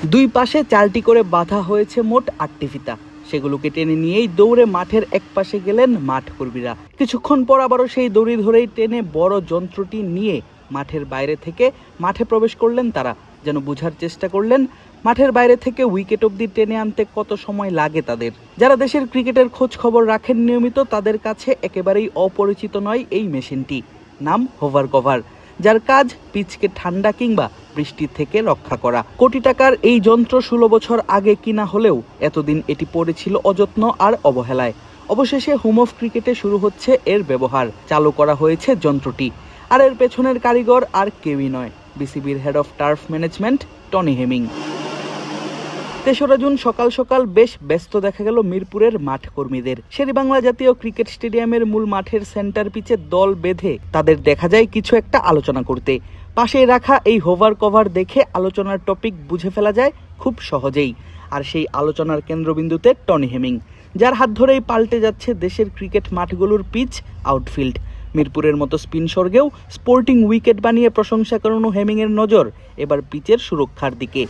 দুই পাশে 4টি করে বাঁধা হয়েছে মোট 8টি ফিতা। সেগুলোকে টেনে নিয়েই দৌড়ে মাঠের এক পাশে গেলেন মাঠ কর্মীরা। কিছুক্ষণ পর আবারও সেই দড়ি ধরেই টেনে বড় যন্ত্রটি নিয়ে মাঠের বাইরে থেকে মাঠে প্রবেশ করলেন তারা। যেন বোঝার চেষ্টা করলেন মাঠের বাইরে থেকে উইকেট অবধি টেনে আনতে কত সময় লাগে তাদের। যারা দেশের ক্রিকেটের খোঁজ খবর রাখেন নিয়মিত, তাদের কাছে একেবারেই অপরিচিত নয় এই মেশিনটি। নাম হোভার কভার, যার কাজ পিচকে ঠান্ডা কিংবা বৃষ্টি থেকে রক্ষা করা। কোটি টাকার এই যন্ত্র 16 বছর আগে কিনা হলেও এতদিন এটি পড়েছিল অযত্ন আর অবহেলায়। অবশেষে হোম অফ ক্রিকেটে শুরু হচ্ছে এর ব্যবহার। চালু করা হয়েছে যন্ত্রটি, আর এর পেছনের কারিগর আর কেউই নয়, বিসিবির head of turf management Tony Hemming. 3রা জুন সকাল সকাল বেশ ব্যস্ত দেখা গেল মিরপুরের মাঠ কর্মীদের। শেরেবাংলা জাতীয় ক্রিকেট স্টেডিয়ামের মূল মাঠের সেন্টার পিচে দল বেঁধে তাদের দেখা যায় কিছু একটা আলোচনা করতে। পাশেই রাখা এই হোভার কভার দেখে আলোচনার টপিক বুঝে ফেলা যায় খুব সহজেই। আর সেই আলোচনার কেন্দ্রবিন্দুতে টনি হেমিং, যার হাত ধরেই পাল্টে যাচ্ছে দেশের ক্রিকেট মাঠগুলোর পিচ, আউটফিল্ড। মিরপুরের মতো স্পিন স্বর্গেও স্পোর্টিং উইকেট বানিয়ে প্রশংসা করানো হেমিংয়ের নজর এবার পিচের সুরক্ষার দিকে।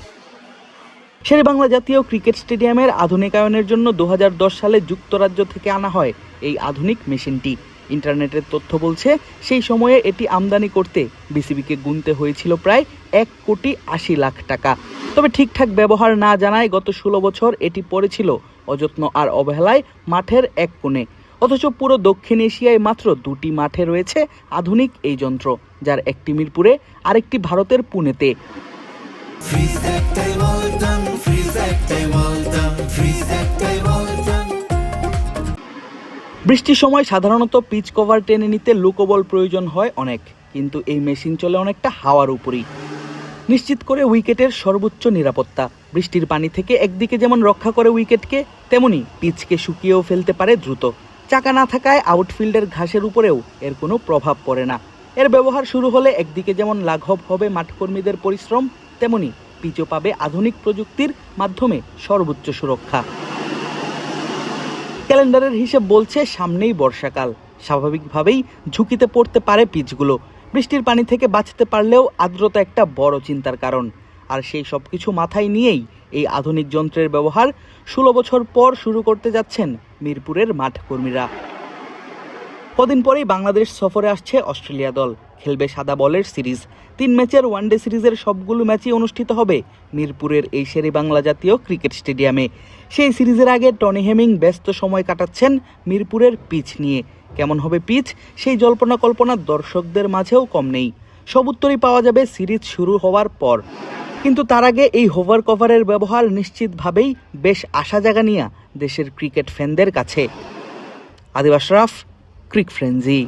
শেরেবাংলা জাতীয় ক্রিকেট স্টেডিয়ামের আধুনিকায়নের জন্য 2010 সালে যুক্তরাজ্য থেকে আনা হয় এই আধুনিক মেশিনটি। ইন্টারনেটের তথ্য বলছে সেই সময়ে এটি আমদানি করতে বিসিবিকে গুনতে হয়েছিল প্রায় 1,80,00,000 টাকা। তবে ঠিকঠাক ব্যবহার না জানায় গত 16 বছর এটি পড়েছিল অযত্ন আর অবহেলায় মাঠের এক কোণে। অথচ পুরো দক্ষিণ এশিয়ায় মাত্র 2টি মাঠে রয়েছে আধুনিক এই যন্ত্র, যার একটি মিরপুরে আরেকটি ভারতের পুনেতে। বৃষ্টির সময় সাধারণত পিচ কভার টেনে নিতে লোকবল প্রয়োজন হয় অনেক, কিন্তু এই মেশিন চলে অনেকটা হাওয়ার উপরই, নিশ্চিত করে উইকেটের সর্বোচ্চ নিরাপত্তা। বৃষ্টির পানি থেকে একদিকে যেমন রক্ষা করে উইকেটকে, তেমনি পিচকে শুকিয়েও ফেলতে পারে দ্রুত। চাকা না থাকায় আউটফিল্ডের ঘাসের উপরেও এর কোনো প্রভাব পড়ে না। এর ব্যবহার শুরু হলে একদিকে যেমন লাঘব হবে মাঠকর্মীদের পরিশ্রম, তেমনি পিচও পাবে আধুনিক প্রযুক্তির মাধ্যমে সর্বোচ্চ সুরক্ষা। ক্যালেন্ডারের হিসেব বলছে সামনেই বর্ষাকাল, স্বাভাবিকভাবেই ঝুঁকিতে পড়তে পারে পিচগুলো। বৃষ্টির পানি থেকে বাঁচতে পারলেও আর্দ্রতা একটা বড় চিন্তার কারণ। আর সেই সবকিছু মাথায় নিয়েই এই আধুনিক যন্ত্রের ব্যবহার 16 বছর পর শুরু করতে যাচ্ছেন মিরপুরের মাঠ কর্মীরা। কদিন পরেই বাংলাদেশ সফরে আসছে অস্ট্রেলিয়া দল, খেলবে সাদা বলের সিরিজ। 3 ম্যাচের ওয়ানডে সিরিজের সবগুলো ম্যাচই অনুষ্ঠিত হবে মিরপুরের এই শেরেবাংলা জাতীয় ক্রিকেট স্টেডিয়ামে। সেই সিরিজের আগে টনি হেমিং ব্যস্ত সময় কাটাচ্ছেন মিরপুরের পিচ নিয়ে। কেমন হবে পিচ, সেই জল্পনা কল্পনা দর্শকদের মাঝেও কম নেই। সব উত্তরই পাওয়া যাবে সিরিজ শুরু হওয়ার পর। কিন্তু তার আগে এই হোভার কভারের ব্যবহার নিশ্চিতভাবেই বেশ আশা জাগানিয়া দেশের ক্রিকেট ফ্যানদের কাছে। আদিব আশরাফ, ক্রিক ফ্রেঞ্জি।